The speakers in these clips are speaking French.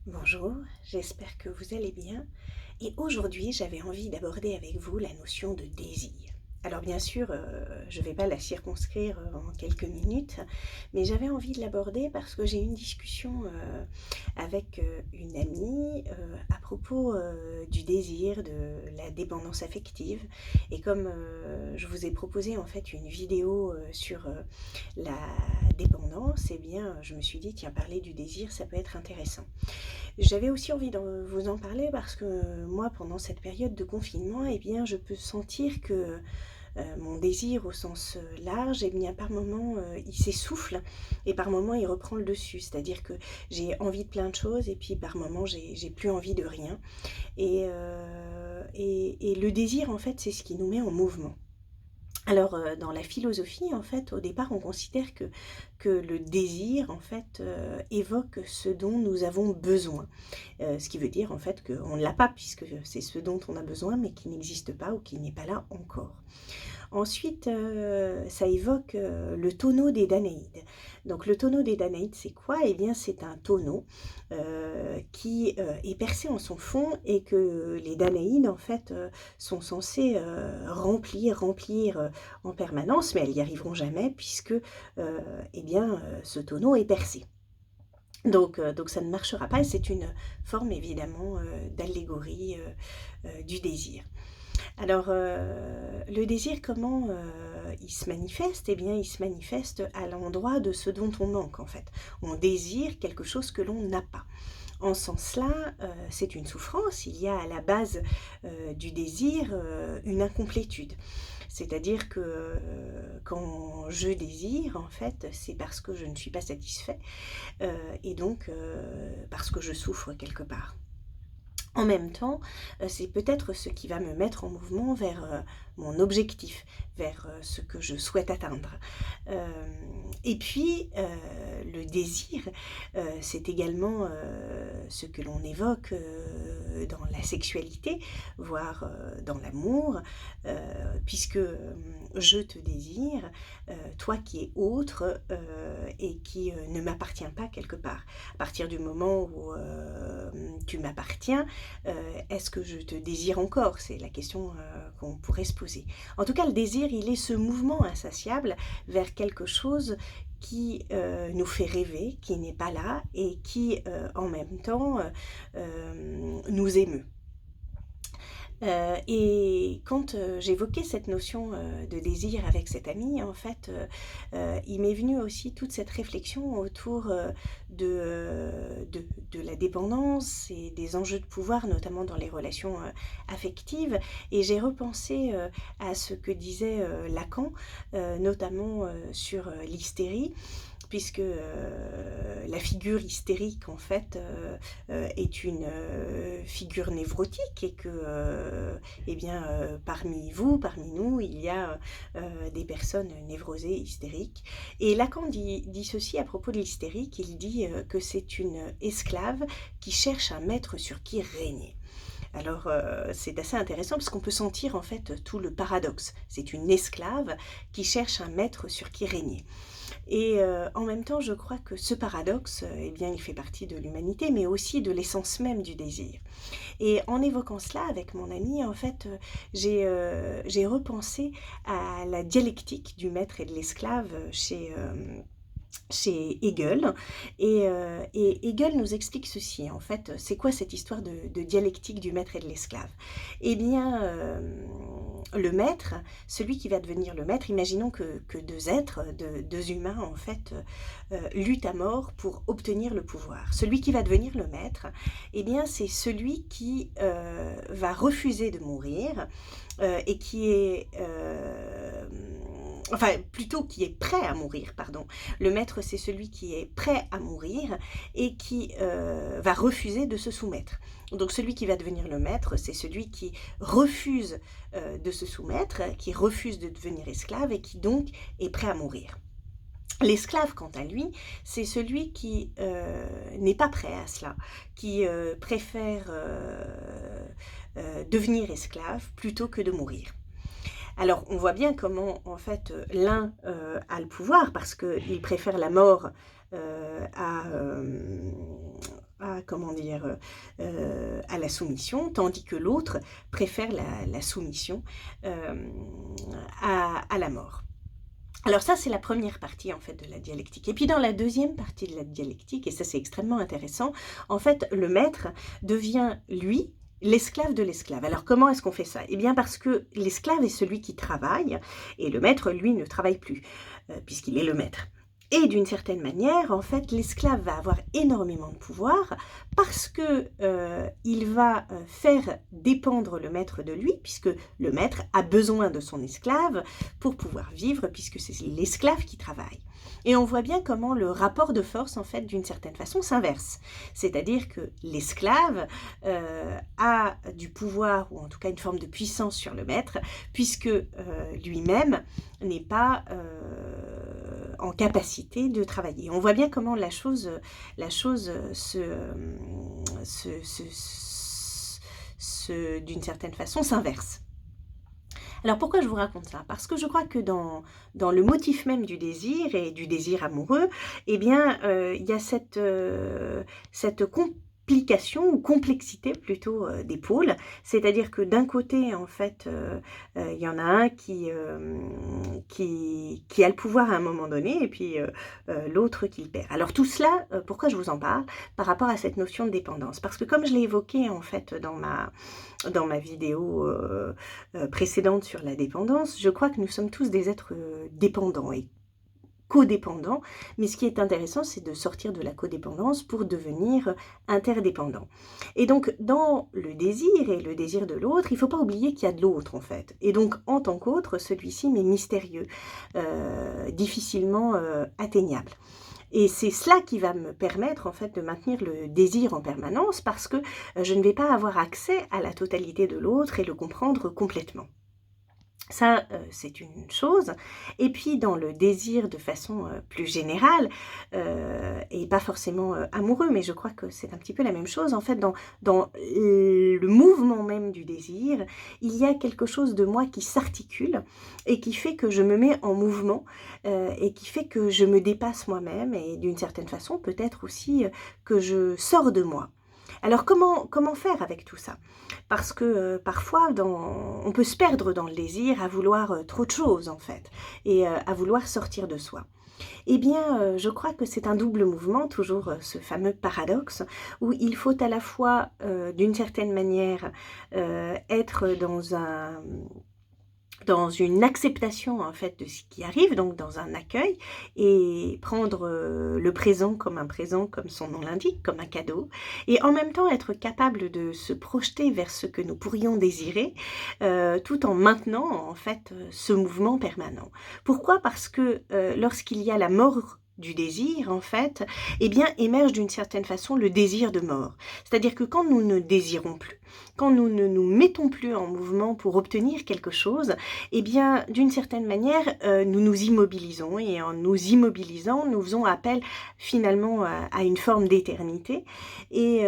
Bonjour, j'espère que vous allez bien. Et aujourd'hui, j'avais envie d'aborder avec vous la notion de désir. Alors bien sûr, je ne vais pas la circonscrire en quelques minutes, mais j'avais envie de l'aborder parce que j'ai eu une discussion avec une amie à propos du désir, de la dépendance affective. Et comme je vous ai proposé en fait une vidéo sur la dépendance, eh bien je me suis dit, tiens, parler du désir, ça peut être intéressant. J'avais aussi envie de vous en parler parce que moi, pendant cette période de confinement, eh bien, je peux sentir que mon désir au sens large, eh bien, par moments, il s'essouffle et par moments, il reprend le dessus. C'est-à-dire que j'ai envie de plein de choses et puis par moments, j'ai plus envie de rien. Et le désir, en fait, c'est ce qui nous met en mouvement. Alors, dans la philosophie, en fait, au départ, on considère que le désir, en fait, évoque ce dont nous avons besoin. Ce qui veut dire, en fait, qu'on ne l'a pas puisque c'est ce dont on a besoin, mais qui n'existe pas ou qui n'est pas là encore. Ensuite, ça évoque, le tonneau des Danaïdes. Donc le tonneau des Danaïdes, c'est quoi? Eh bien, c'est un tonneau, qui, est percé en son fond et que les Danaïdes, en fait, sont censées, remplir, en permanence, mais elles n'y arriveront jamais puisque, eh bien, ce tonneau est percé. Donc ça ne marchera pas et c'est une forme évidemment, d'allégorie, du désir. Alors, le désir, comment, il se manifeste? Eh bien, il se manifeste à l'endroit de ce dont on manque, en fait. On désire quelque chose que l'on n'a pas. En ce sens-là, c'est une souffrance. Il y a à la base, du désir, une incomplétude. C'est-à-dire que, quand je désire, en fait, c'est parce que je ne suis pas satisfait, et donc, parce que je souffre quelque part. En même temps, c'est peut-être ce qui va me mettre en mouvement vers, mon objectif, vers, ce que je souhaite atteindre. Et puis, le désir, c'est également, ce que l'on évoque, dans la sexualité, voire, dans l'amour, puisque, je te désire, toi qui es autre, et qui, ne m'appartiens pas quelque part. À partir du moment où, tu m'appartiens, est-ce que je te désire encore? C'est la question, qu'on pourrait se poser. En tout cas, le désir, il est ce mouvement insatiable vers quelque chose qui, nous fait rêver, qui n'est pas là et qui, en même temps, nous émeut. Et quand, j'évoquais cette notion, de désir avec cet ami, en fait, il m'est venu aussi toute cette réflexion autour, de la dépendance et des enjeux de pouvoir, notamment dans les relations, affectives. Et j'ai repensé, à ce que disait, Lacan, notamment, sur, l'hystérie puisque, la figure hystérique en fait, est une, figure névrotique et que, eh bien, parmi vous, parmi nous, il y a, des personnes névrosées, hystériques. Et Lacan dit ceci à propos de l'hystérique, il dit, que c'est une esclave qui cherche un maître sur qui régner. Alors, c'est assez intéressant parce qu'on peut sentir en fait tout le paradoxe. C'est une esclave qui cherche un maître sur qui régner. Et en même temps, je crois que ce paradoxe, eh bien, il fait partie de l'humanité, mais aussi de l'essence même du désir. Et en évoquant cela avec mon ami, en fait, j'ai repensé à la dialectique du maître et de l'esclave, chez Hegel. Et Hegel nous explique ceci, en fait, c'est quoi cette histoire de dialectique du maître et de l'esclave? Eh bien, le maître, celui qui va devenir le maître, imaginons que deux êtres, deux humains, en fait, luttent à mort pour obtenir le pouvoir. Celui qui va devenir le maître, eh bien, c'est celui qui va refuser de mourir, et qui est... enfin, plutôt qui est prêt à mourir, pardon. Le maître, c'est celui qui est prêt à mourir et qui va refuser de se soumettre. Donc celui qui va devenir le maître, c'est celui qui refuse de se soumettre, qui refuse de devenir esclave et qui donc est prêt à mourir. L'esclave, quant à lui, c'est celui qui n'est pas prêt à cela, qui préfère devenir esclave plutôt que de mourir. Alors, on voit bien comment, en fait, l'un a le pouvoir parce qu'il préfère la mort à, comment dire, à la soumission, tandis que l'autre préfère la soumission à la mort. Alors ça, c'est la première partie en fait de la dialectique. Et puis dans la deuxième partie de la dialectique, et ça c'est extrêmement intéressant, en fait le maître devient, lui, l'esclave de l'esclave. Alors comment est-ce qu'on fait ça? Eh bien parce que l'esclave est celui qui travaille, et le maître, lui, ne travaille plus, puisqu'il est le maître. Et d'une certaine manière, en fait, l'esclave va avoir énormément de pouvoir parce que il va faire dépendre le maître de lui, puisque le maître a besoin de son esclave pour pouvoir vivre, puisque c'est l'esclave qui travaille. Et on voit bien comment le rapport de force, en fait, d'une certaine façon, s'inverse. C'est-à-dire que l'esclave a du pouvoir, ou en tout cas une forme de puissance sur le maître, puisque lui-même n'est pas en capacité de travailler. On voit bien comment la chose d'une certaine façon, s'inverse. Alors pourquoi je vous raconte ça? Parce que je crois que dans le motif même du désir et du désir amoureux, eh bien, il y a cette complication ou complexité plutôt des pôles. C'est-à-dire que d'un côté, en fait, il y en a un qui a le pouvoir à un moment donné et puis l'autre qui le perd. Alors tout cela, pourquoi je vous en parle? Par rapport à cette notion de dépendance. Parce que comme je l'ai évoqué en fait dans ma vidéo précédente sur la dépendance, je crois que nous sommes tous des êtres dépendants et codépendants, mais ce qui est intéressant, c'est de sortir de la codépendance pour devenir interdépendant. Et donc, dans le désir et le désir de l'autre, il ne faut pas oublier qu'il y a de l'autre, en fait. Et donc, en tant qu'autre, celui-ci m'est mystérieux, difficilement atteignable. Et c'est cela qui va me permettre en fait de maintenir le désir en permanence parce que je ne vais pas avoir accès à la totalité de l'autre et le comprendre complètement. Ça, c'est une chose. Et puis dans le désir de façon plus générale, et pas forcément amoureux, mais je crois que c'est un petit peu la même chose. En fait, dans le mouvement même du désir, il y a quelque chose de moi qui s'articule et qui fait que je me mets en mouvement et qui fait que je me dépasse moi-même et d'une certaine façon, peut-être aussi que je sors de moi. Alors comment faire avec tout ça? Parce que parfois on peut se perdre dans le désir à vouloir trop de choses en fait et à vouloir sortir de soi. Eh bien, je crois que c'est un double mouvement, toujours ce fameux paradoxe, où il faut à la fois, d'une certaine manière, être dans une acceptation en fait de ce qui arrive, donc dans un accueil, et prendre le présent, comme son nom l'indique, comme un cadeau, et en même temps être capable de se projeter vers ce que nous pourrions désirer, tout en maintenant en fait ce mouvement permanent. Pourquoi? Parce que lorsqu'il y a la mort du désir, en fait, eh bien, émerge d'une certaine façon le désir de mort. C'est-à-dire que quand nous ne désirons plus, quand nous ne nous mettons plus en mouvement pour obtenir quelque chose, eh bien, d'une certaine manière, nous nous immobilisons et en nous immobilisant, nous faisons appel finalement à une forme d'éternité et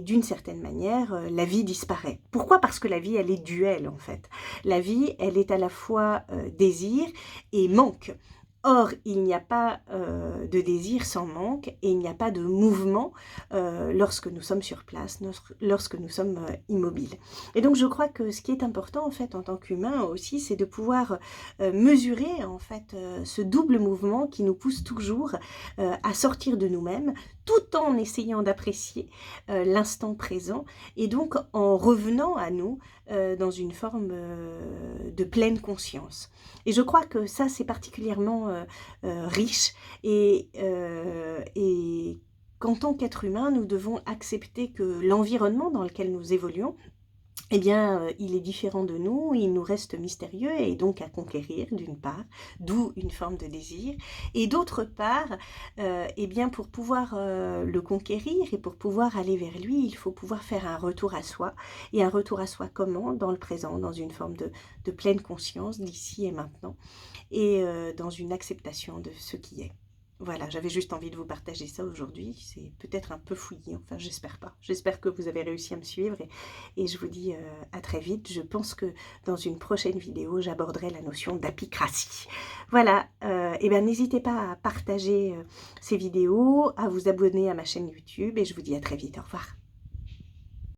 d'une certaine manière, la vie disparaît. Pourquoi? Parce que la vie, elle est duelle en fait. La vie, elle est à la fois désir et manque. Or, il n'y a pas de désir sans manque et il n'y a pas de mouvement lorsque nous sommes sur place, lorsque nous sommes immobiles. Et donc, je crois que ce qui est important en fait en tant qu'humain aussi, c'est de pouvoir mesurer en fait ce double mouvement qui nous pousse toujours à sortir de nous-mêmes, tout en essayant d'apprécier l'instant présent et donc en revenant à nous dans une forme de pleine conscience. Et je crois que ça, c'est particulièrement riche et qu'en tant qu'être humain, nous devons accepter que l'environnement dans lequel nous évoluons, eh bien, il est différent de nous, il nous reste mystérieux et donc à conquérir d'une part, d'où une forme de désir, et d'autre part, eh bien, pour pouvoir le conquérir et pour pouvoir aller vers lui, il faut pouvoir faire un retour à soi. Et un retour à soi comment? Dans le présent, dans une forme de pleine conscience d'ici et maintenant, et dans une acceptation de ce qui est. Voilà, j'avais juste envie de vous partager ça aujourd'hui. C'est peut-être un peu fouillis, enfin j'espère pas. J'espère que vous avez réussi à me suivre et je vous dis à très vite. Je pense que dans une prochaine vidéo, j'aborderai la notion d'apicratie. Voilà, et ben n'hésitez pas à partager ces vidéos, à vous abonner à ma chaîne YouTube et je vous dis à très vite. Au revoir.